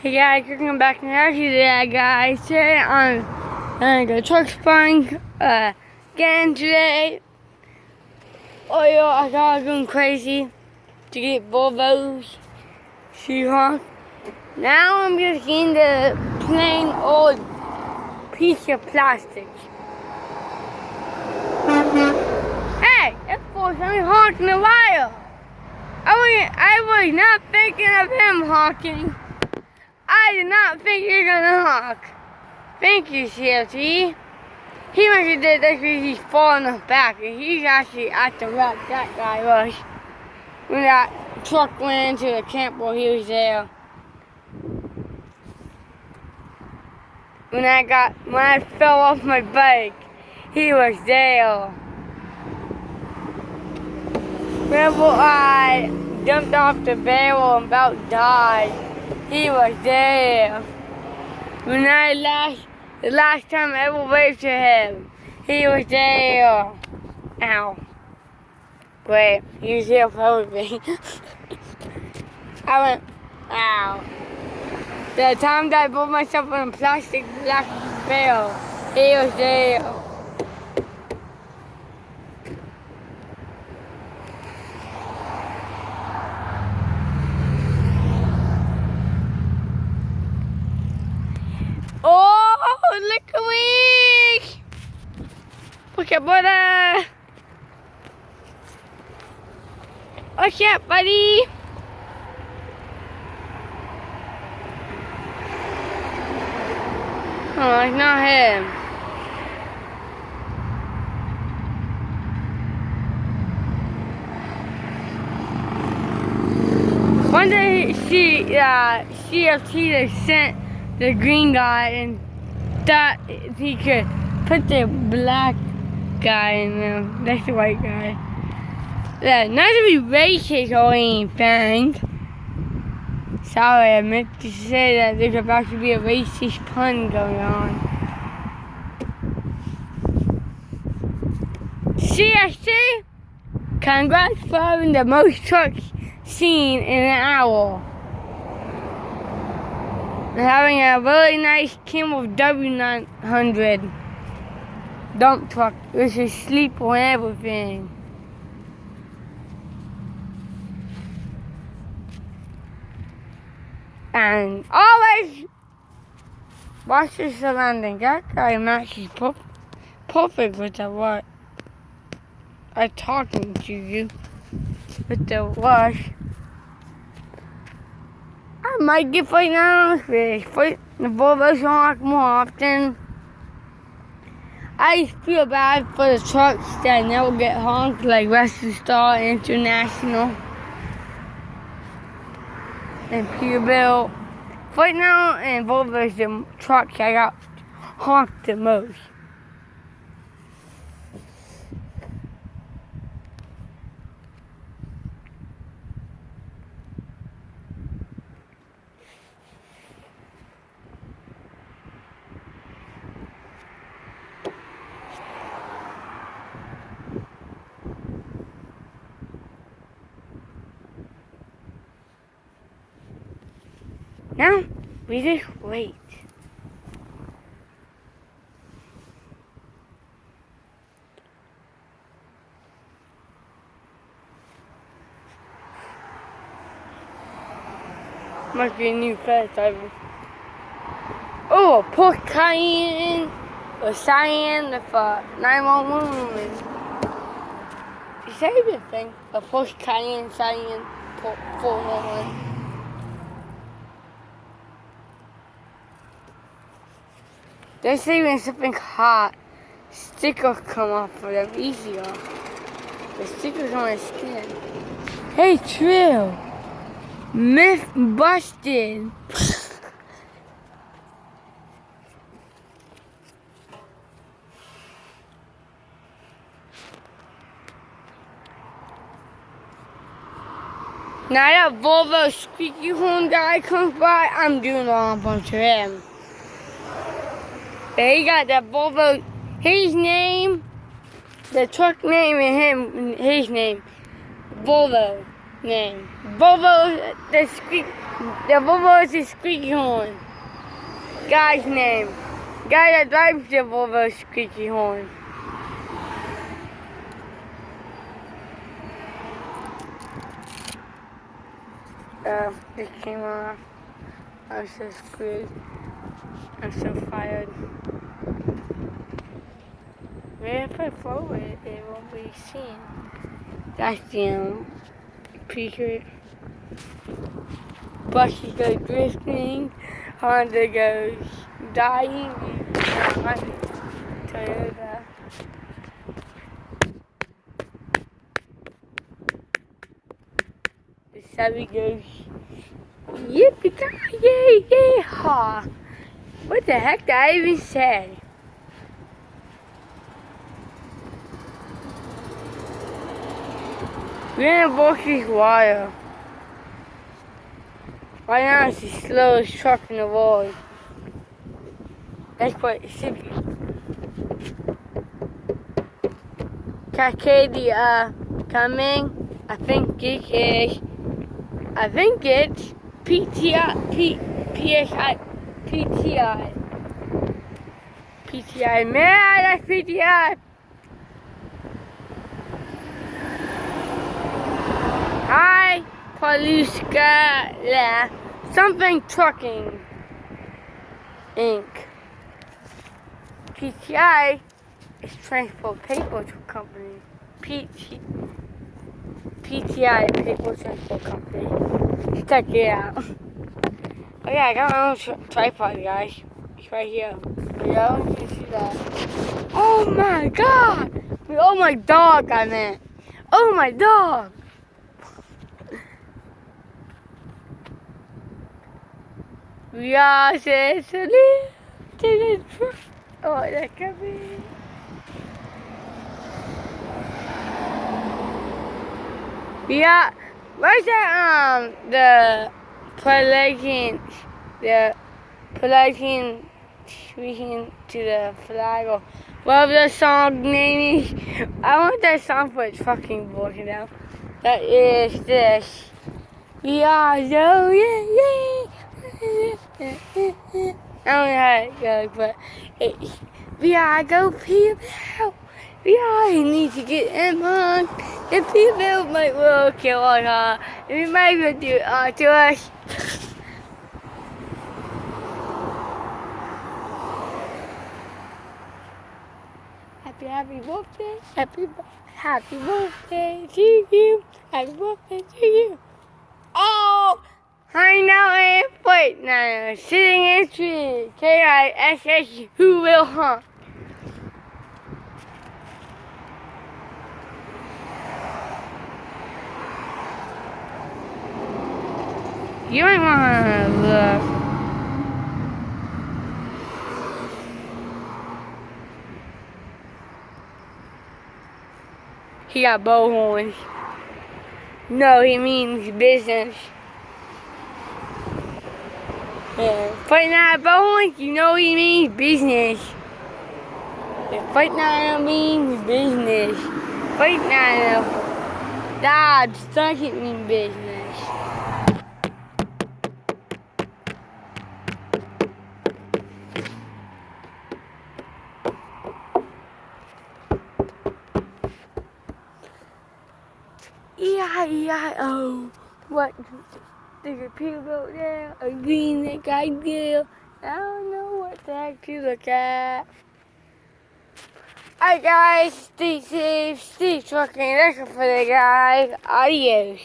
Hey guys, welcome back to another today, guys. Today I'm gonna go truck spunk again today. Oh yo, I got going crazy to get Volvo's Seahawk. Now I'm just getting the plain old piece of plastic. Hey, that boy's only honking a while. I was not thinking of him honking. I did not think you're gonna honk. Thank you, CFT. He must have did that because he's falling off back, and he's actually at the wreck. That guy was. When that truck went into the camp where he was there. When I fell off my bike, he was there. Whenever I jumped off the barrel and about died, he was there. When the last time I ever waved to him, he was there. Ow. Great, he was there for everything. I went, ow. The time that I put myself in a plastic black barrel, he was there. Oh, look away! Look at brother! What's up, buddy? Oh, it's not him. One day, CFT they sent the green guy and thought he could put the black guy in there. That's the white guy. Yeah, not to be racist or anything. Sorry, I meant to say that there's about to be a racist pun going on. CFT, congrats for having the most trucks seen in an hour. And having a really nice Camel W900 dump truck, which is sleep on everything. And always watch the surroundings. That guy matches perfect with the what I'm talking to you with the wash. I might get fighting out of fish. Fight the Volvo's honk more often. I feel bad for the trucks that never get honked, like Western Star International and Peterbilt. Right now, and Volvo's the trucks I got honked the most. Now, we just wait. Must be a new fast driver. Oh, a Porsche Cayenne or Cyan with a 911. Is that even a thing? A Porsche Cayenne, Cyan 411. There's even something hot. Stickers come off for them easier. The stickers on my skin. Hey, Trill. Myth busted. Now that Volvo squeaky horn guy comes by, I'm doing a bunch of him. But he got that Volvo, his name, the truck name and his name, Volvo. name? Volvo, the Volvo is the squeaky horn. Guy's name. Guy that drives the Volvo squeaky horn. This came off. I'm so screwed. I'm so fired. Maybe if I forward it, it won't be seen. That's the secret. Bucky goes drifting, Honda goes dying, Toyota. The Chevy goes yippee-ki-yay-yay-haw. What the heck did I even say? We're in a bulky wire. Right now it's the slowest truck in the world. That's what it should be. Cascadia coming. I think it's PTI. Man, that's PTI. Hi, Paluska, something trucking, Inc. PTI is Transport Paper Company. PTI Paper Transport Company. Check it out. Oh yeah, I got my own tripod, guys. It's right here. Yo, you see that? Oh my god! Oh my dog, I meant. Oh my dog! We are safely to the truck. Oh, that could be. Yeah, where's that? The pledging, speaking to the flag, or whatever the song name is. I want that song for its fucking voice now. That is this. We are so yeah. I don't know how it goes, but we are go people. We all need to get in on. The people might well kill us. We might well do it to us. Happy birthday. Happy birthday to you. Happy birthday to you. Oh! I know a foot now, sitting in a tree, Kiss, who will hunt? You might want to look. He got bow horns. No, he means business. Yeah. Fight Night Bowling, you know he means business. Yeah, Fight Night means business. Fight Night Dodge doesn't mean business. E-I-E-I-O. What? There's a people out there, a green neck idea. I don't know what the heck to look at. Alright guys, stay safe, stay trucking, that's it for the guys. Adios.